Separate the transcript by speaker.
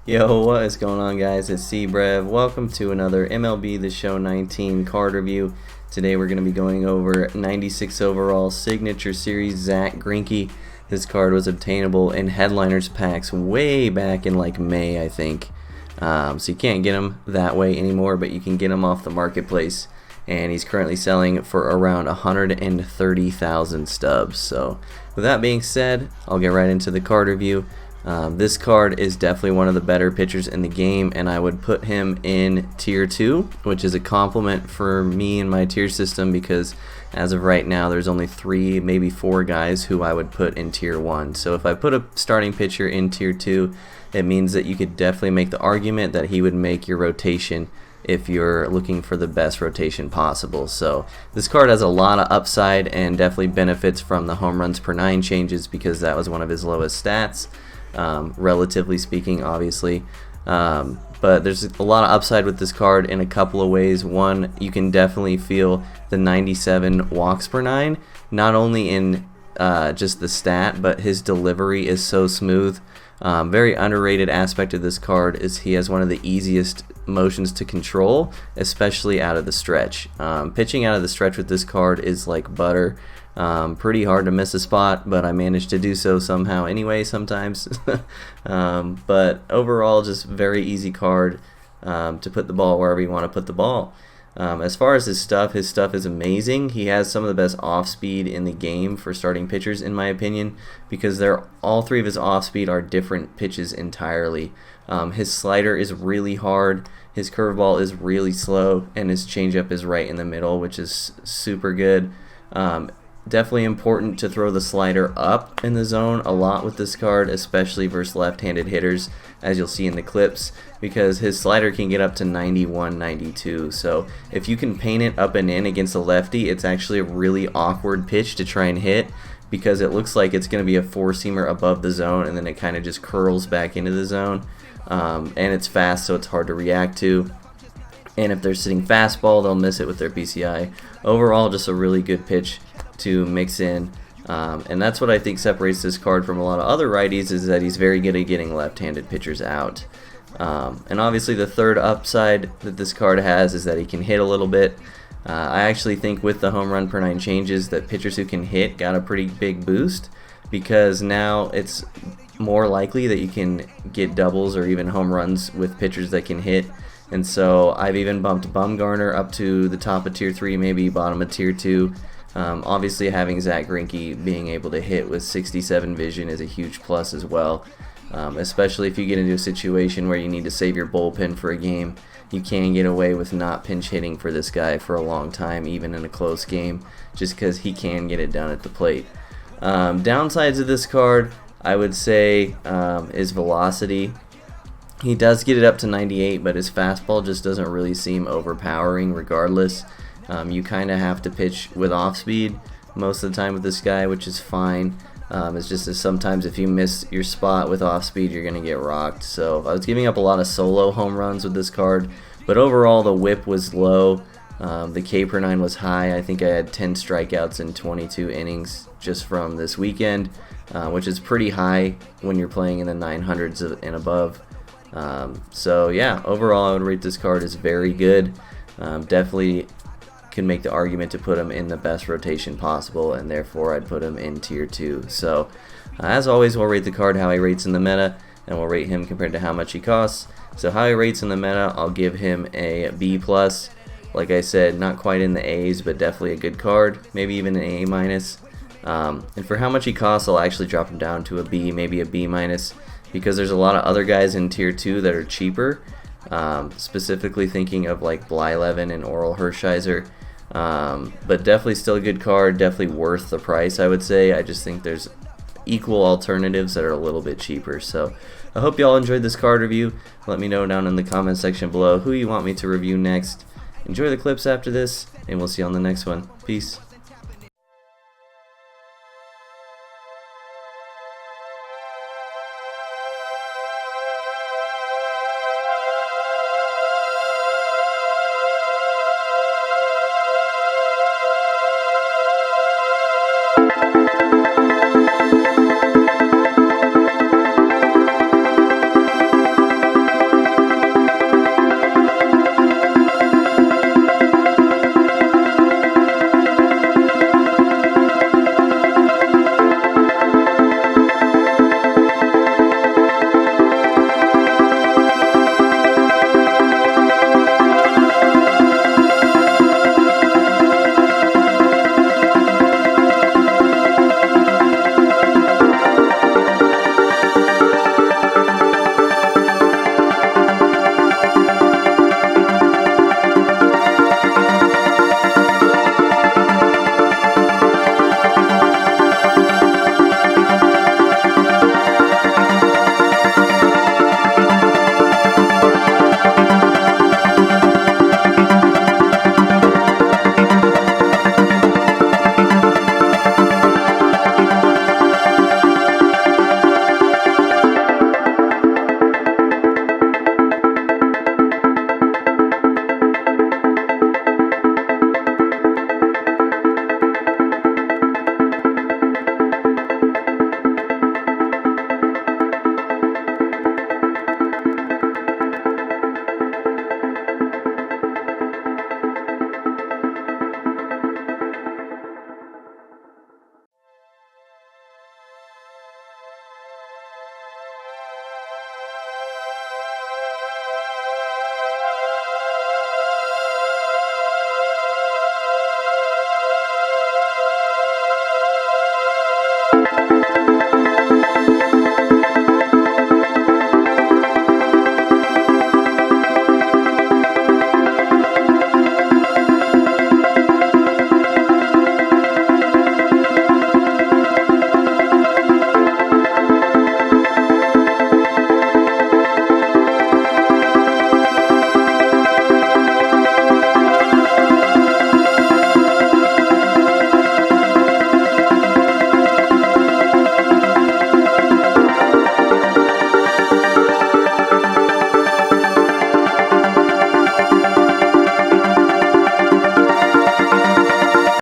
Speaker 1: Yo, what is going on, guys? It's C-Brev. Welcome to another MLB The Show 19 card review. Today we're going to be going over 96 overall Signature Series Zack Greinke. This card was obtainable in Headliners packs way back in like May, I think. So you can't get them that way anymore, but you can get them off the marketplace. And he's currently selling for around 130,000 stubs. So with that being said, I'll get right into the card review. This card is definitely one of the better pitchers in the game, and I would put him in tier 2, which is a compliment for me and my tier system, because as of right now there's only 3, maybe 4 guys who I would put in tier 1. So if I put a starting pitcher in tier 2, it means that you could definitely make the argument that he would make your rotation if you're looking for the best rotation possible. So this card has a lot of upside and definitely benefits from the home runs per 9 changes, because that was one of his lowest stats. Relatively speaking, obviously, but there's a lot of upside with this card in a couple of ways. One, you can definitely feel the 97 walks per 9, not only in just the stat, but his delivery is so smooth. Very underrated aspect of this card is he has one of the easiest motions to control, especially out of the stretch. Pitching out of the stretch with this card is like butter. Pretty hard to miss a spot, but I managed to do so somehow anyway sometimes. But overall, just very easy card to put the ball wherever you want to put the ball. As far as his stuff is amazing. He has some of the best off speed in the game for starting pitchers, in my opinion, because all 3 of his off speed are different pitches entirely. His slider is really hard, his curveball is really slow, and his changeup is right in the middle, which is super good. Definitely important to throw the slider up in the zone a lot with this card, especially versus left-handed hitters, as you'll see in the clips, because his slider can get up to 91, 92. So if you can paint it up and in against a lefty, it's actually a really awkward pitch to try and hit, because it looks like it's going to be a four-seamer above the zone, and then it kind of just curls back into the zone. And it's fast, so it's hard to react to. And if they're sitting fastball, they'll miss it with their PCI. Overall, just a really good pitch to mix in, and that's what I think separates this card from a lot of other righties, is that he's very good at getting left-handed pitchers out. And obviously the third upside that this card has is that he can hit a little bit. I actually think with the home run per 9 changes that pitchers who can hit got a pretty big boost, because now it's more likely that you can get doubles or even home runs with pitchers that can hit. And so I've even bumped Bumgarner up to the top of tier 3, maybe bottom of tier 2. Obviously having Zack Greinke being able to hit with 67 vision is a huge plus as well, especially if you get into a situation where you need to save your bullpen for a game. You can get away with not pinch hitting for this guy for a long time, even in a close game, just because he can get it done at the plate. Downsides of this card, I would say, is velocity. He does get it up to 98, but his fastball just doesn't really seem overpowering regardless. You kind of have to pitch with off speed most of the time with this guy, which is fine. It's just that sometimes if you miss your spot with off speed, you're going to get rocked. So I was giving up a lot of solo home runs with this card, but overall the whip was low. The K per 9 was high. I think I had 10 strikeouts in 22 innings just from this weekend, which is pretty high when you're playing in the 900s and above. So yeah, overall I would rate this card as very good. Definitely can make the argument to put him in the best rotation possible, and therefore I'd put him in tier 2. So as always, we'll rate the card how he rates in the meta, and we'll rate him compared to how much he costs. So how he rates in the meta, I'll give him a B+. Like I said, not quite in the A's, but definitely a good card, maybe even an A-. And for how much he costs, I'll actually drop him down to a B, maybe a B-, because there's a lot of other guys in tier 2 that are cheaper, specifically thinking of like Blyleven and Oral Hershiser. But definitely still a good card, definitely worth the price, I would say. I just think there's equal alternatives that are a little bit cheaper. So I hope you all enjoyed this card review. Let me know down in the comment section below who you want me to review next. Enjoy the clips after this, and we'll see you on the next one. Peace.